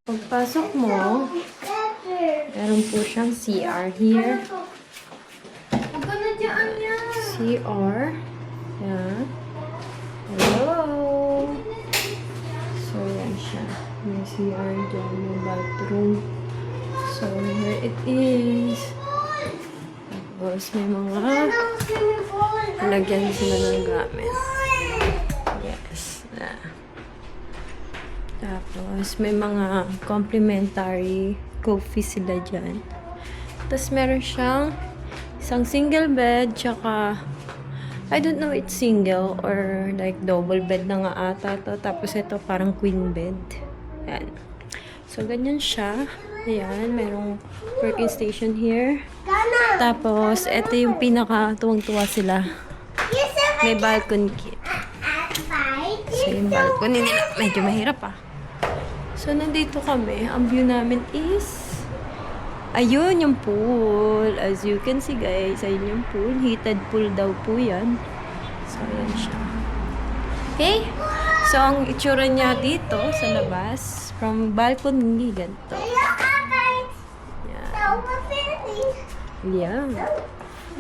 Pagpasok mo, meron po siyang CR here. CR. Yan. Hello. So, yan siya. May CR dyan, may bathroom. So, here it is. Tapos, may mga lagyan sila ng gamit. Yes. Tapos, may mga complimentary coffee sila dyan. Tapos, meron siyang isang single bed, tsaka I don't know it's single or like double bed na nga ata to. Tapos, ito parang queen bed. Ayan. So, ganyan siya. Ayan, merong working station here. Tapos, ito yung pinaka-tuwang-tuwa sila. May balcony kit. So, yung balcony nila, medyo mahirap ah. So, nandito kami. Ang view namin is, ayun yung pool. As you can see guys, ayun yung pool. Heated pool daw po yan. So, ayan siya. Okay? So, ang itsura niya dito sa labas, from balcony, ganito. Yeah.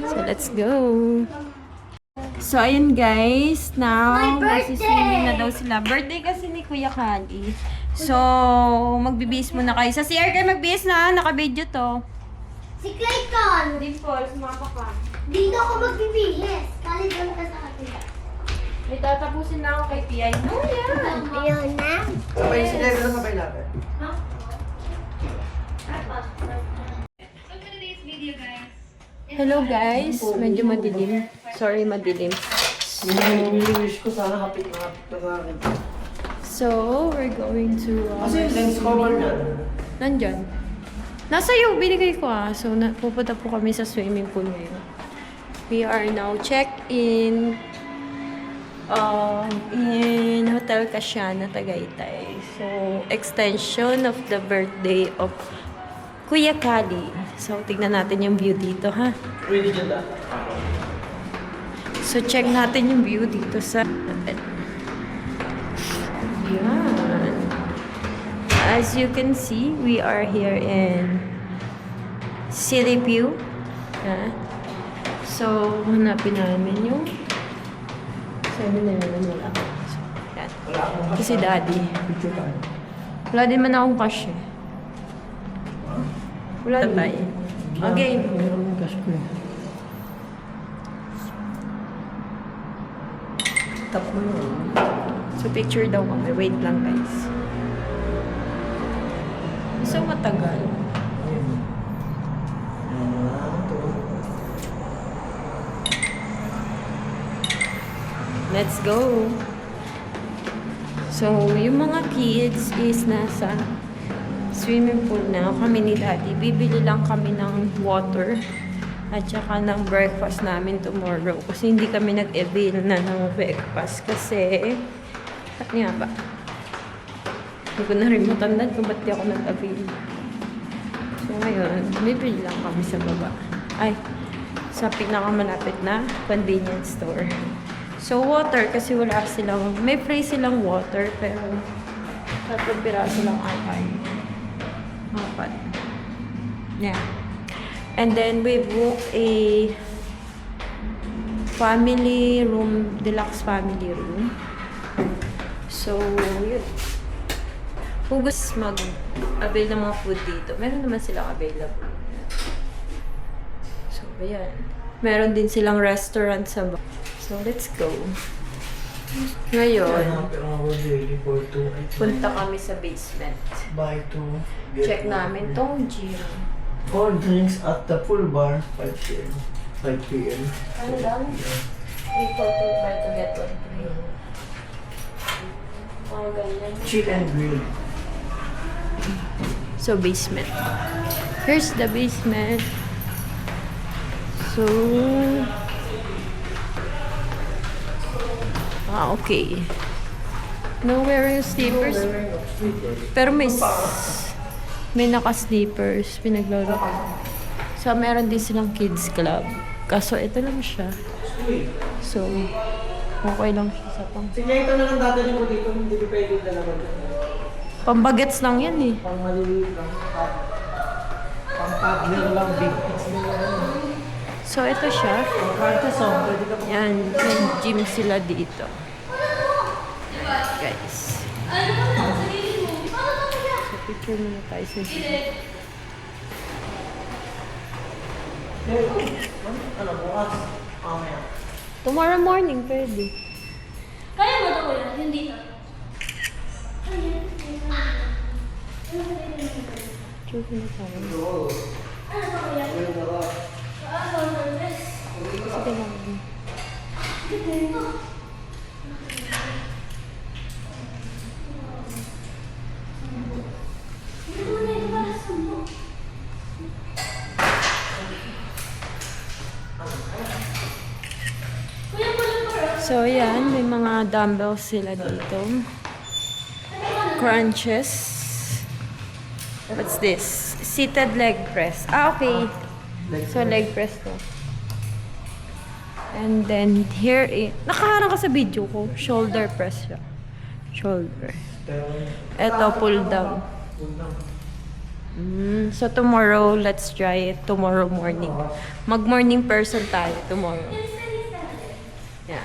So, let's go. So, ayun guys. Now, magsiswimming na daw sila. Birthday kasi ni Kuya Kali. So, magbibihis muna kayo. Sa CR kayo magbihis na. Naka-video to. Si Clayton! Dimple, sumapa ka. Dito ako magbibihis. Kali doon ka sa akin. May tatapusin na ako kay PI. No, yan. Ayun na. Sabay sila, pero sabay natin. Hello guys. Medyo madilim. Sorry, madilim. Yung wish ko sana hapit na sa akin. So, we're going to... Kasi yung lens cover niya. Nandyan. Nasa iyo, binigay ko ah. So, pupunta po kami sa swimming pool ngayon. We are now check-in in Hotel Casiana, Tagaytay. So, extension of the birthday of Kuya Kali. So, tignan natin yung view dito, ha? Really dyan na. So, check natin yung view dito sa... Yan. As you can see, we are here in City View. Yan. So, hanapin namin yung 7-Eleven wala. So, yan. Kasi daddy. Wala din man akong cash eh. Wala tayo. Again. Meron yung cash ko eh. Tap mo yun. So, picture daw kami. Wait lang, guys. So, matagal. Let's go! So, yung mga kids is nasa swimming pool na. Kami ni Daddy. Bibili lang kami ng water at saka ng breakfast namin tomorrow. Kasi hindi kami nag-avail na ng breakfast. Kasi, at nga ba? Hindi ko na rin matandaan kung ba't di ako nag-avail. So, ngayon, bibili lang kami sa baba. Ay, sa pinakamalapit na convenience store. So, water, kasi wala silang, may free silang water, pero 3 piraso lang ata. 4. Yeah. And then, we booked a family room, deluxe family room. So, yun. Kung gusto mag-avail ng mga food dito, meron naman silang available. So, ayan. Meron din silang restaurant sa baba. So, let's go. Ngayon, punta kami sa basement. Buy two. Check namin tong gym. 4 drinks at the full bar, 5 p.m. 5 p.m. Ano lang? 3 for 2 buy to get 1 free. Mga ganyan. Chill and grill. So, basement. Here's the basement. So, okay. No wearing slippers. Pero may naka-slippers. Pinaglaro ko. So, meron din silang kids club. Kaso, ito lang siya. So, okay lang siya sa pang. Sige, ito na lang dadalhin ko dito. Hindi ko pwede dalaman. Pambagets lang yan eh. Pang maliliit lang. Pang toddler lang, big. So, ito siya. Pang practice, pwede ka pa. Yan, may gym sila dito. Guys. So, picture muna tayo sa gym. Ano, bukas? Mamaya. Tomorrow morning, pwede. Kaya mo ito kuya? Yung dito. Picture muna tayo. Ano ito kuya? Sige lang. So, yan. May mga dumbbells sila dito. Crunches. What's this? Seated leg press. Ah, okay. So, leg press to. And then, here, nakaharang ka sa video ko. Shoulder press siya. Shoulder. Eto, pull down. So, tomorrow, let's try it tomorrow morning. Mag-morning person tayo tomorrow. Yeah.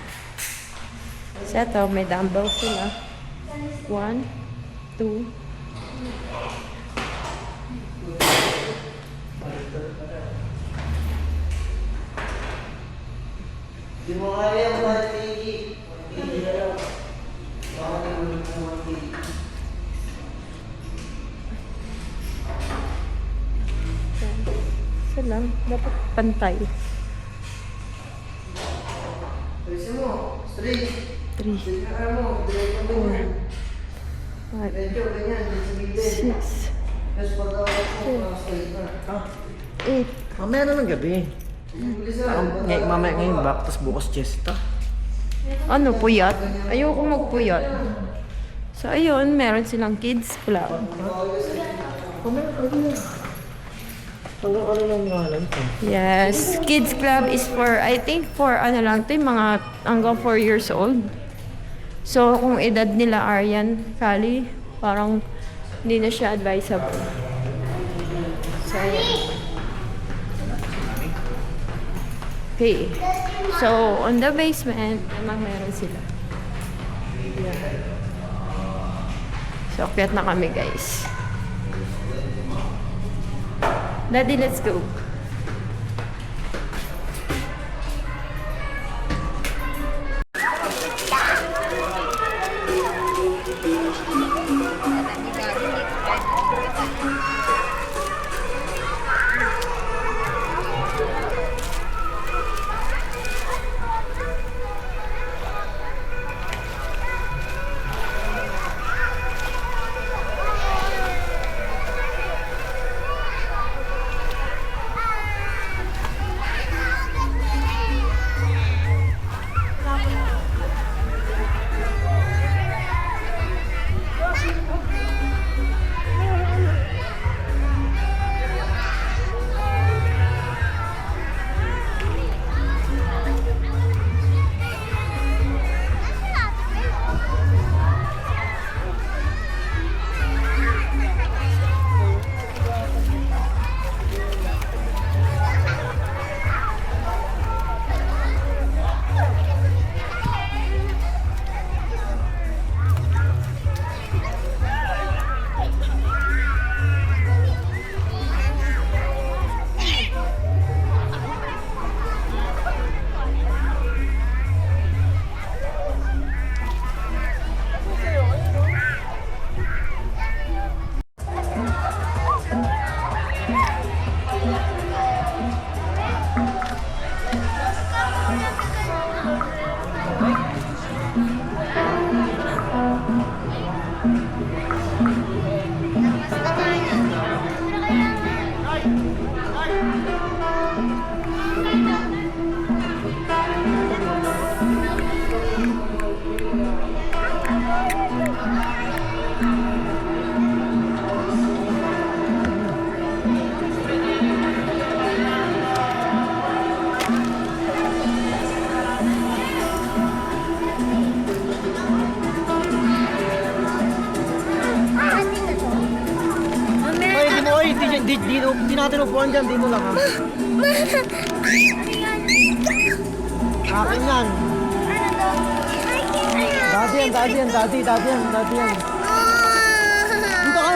So, eto, may dumbbells sila. 1, 2, Di mo kaya yung mga tigi. Tigi na lang. Baka nagulog ng mga tigi. isa lang. Dapat pantay. Pwede mo. Straight. 3, Straight na mo. Diretso mo. 5, Diretso, ganyan. Sa gilid. 6, Tapos pag ako, straight na. Ah, 8. mamaya na ng gabi. Mamaya ngayon back, tapos bukas chest. Ano, puyat? Ayoko magpuyat. So, ayun, meron silang kids club. Mamaya ka rin. Hanggang ano lang ngalan ko. Yes, kids club is for, I think for ano lang to, yung mga hanggang 4 years old. So, kung edad nila Aryan, Kali, parang hindi na siya advisable. So, ayan. Okay. So, on the basement, namang meron sila. Yan. So, akyat na kami, guys. Daddy, let's go. Di natin upuan dyan, dito lang ha. Akin yan. Daddy yan. Dito ka,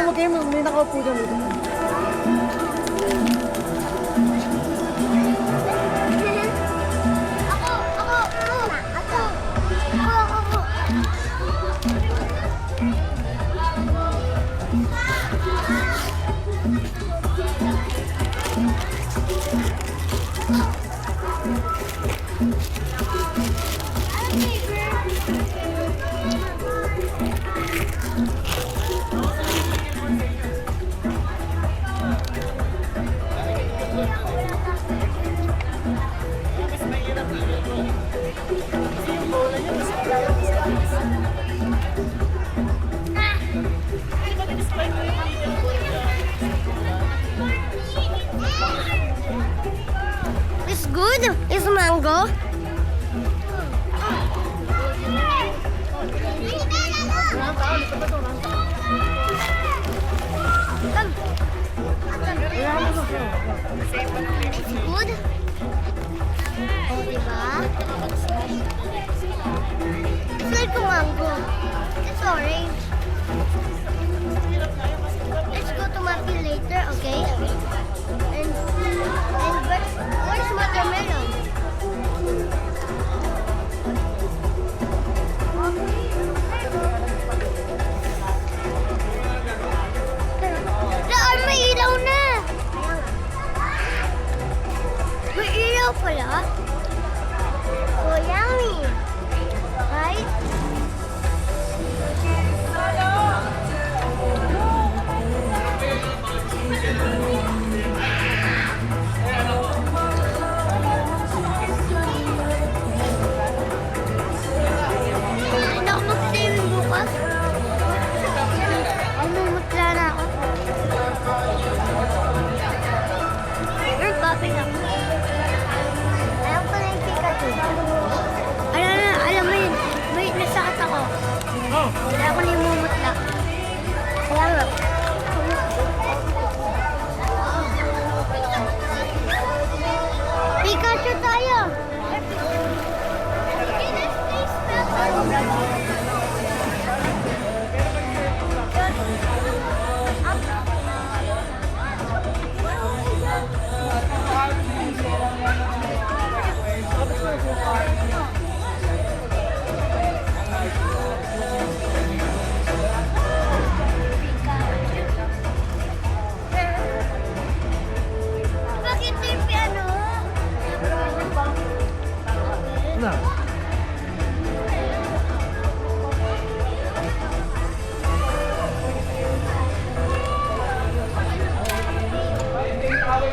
may nakaupo dyan. Dito. It's good. It's mango. It's good. Oh, diba? It's like a mango. It's orange. Let's go to Matthew later, okay? And where's watermelon? Saan may ilaw na? May ilaw pala? So yummy! Right? Hindi ako mag-swimming bukas. Mamumutla na ako. You're popping up. Ayaw ko na yung Pikachu. Alam mo yun. May nasakit ako. Kaya ako na yung mumutla. Kaya nga. Pikachu tayo! Bakit yung piano? Na.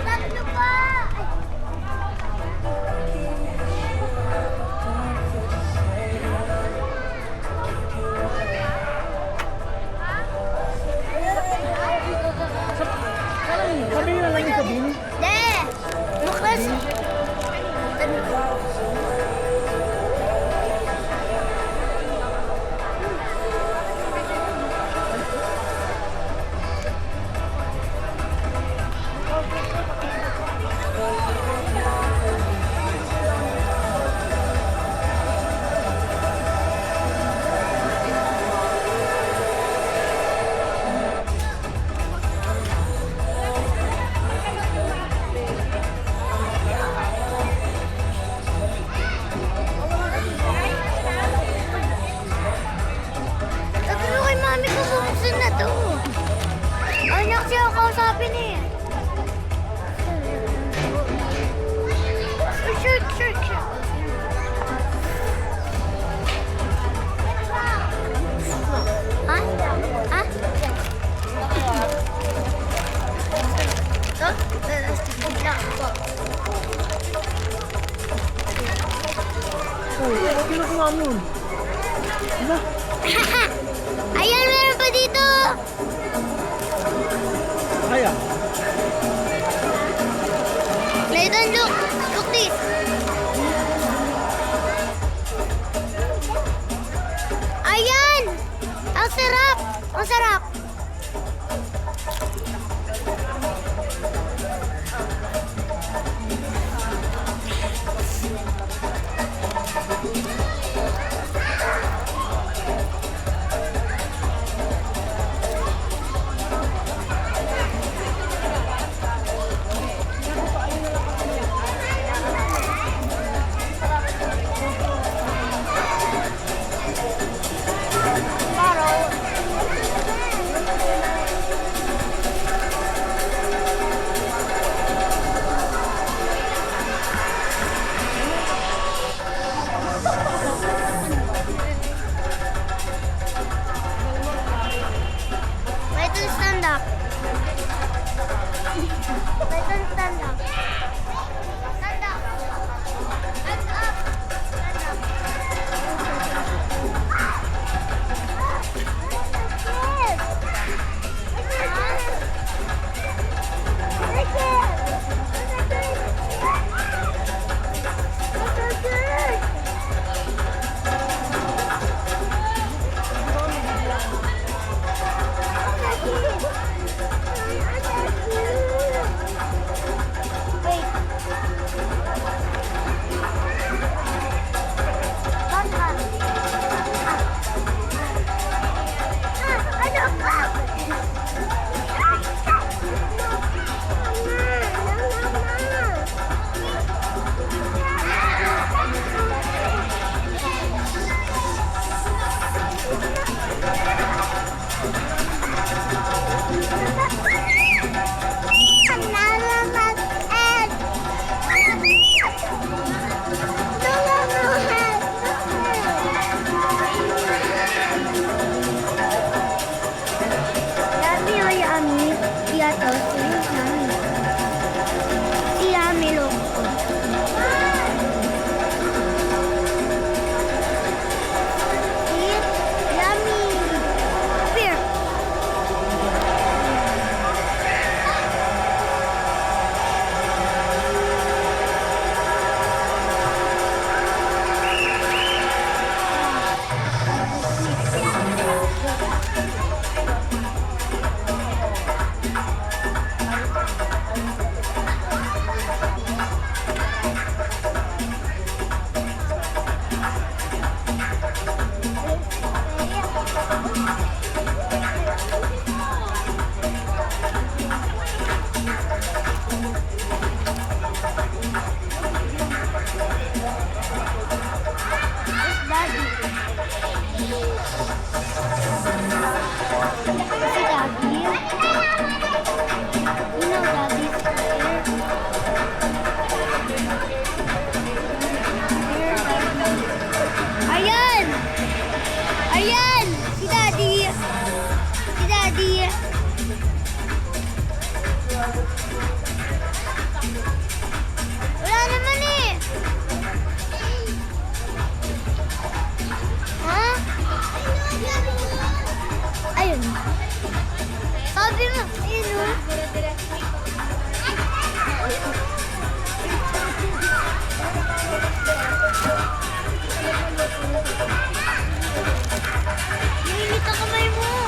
Tatlo pa! Sabi nyo na lang yung sabihin. De! Bukas! Sabi mo kay mami ko bubuksan na to. Ay, na kasi ako kausapin eh. Sure. Ha? Ha? Bakit kinukuha mo? Ano? Ayan, meron pa dito. Kaya? Nathan, look. Look this. Ayan! Ang sarap! Ang sarap! Ayun o. Nangingit ang kamay mo.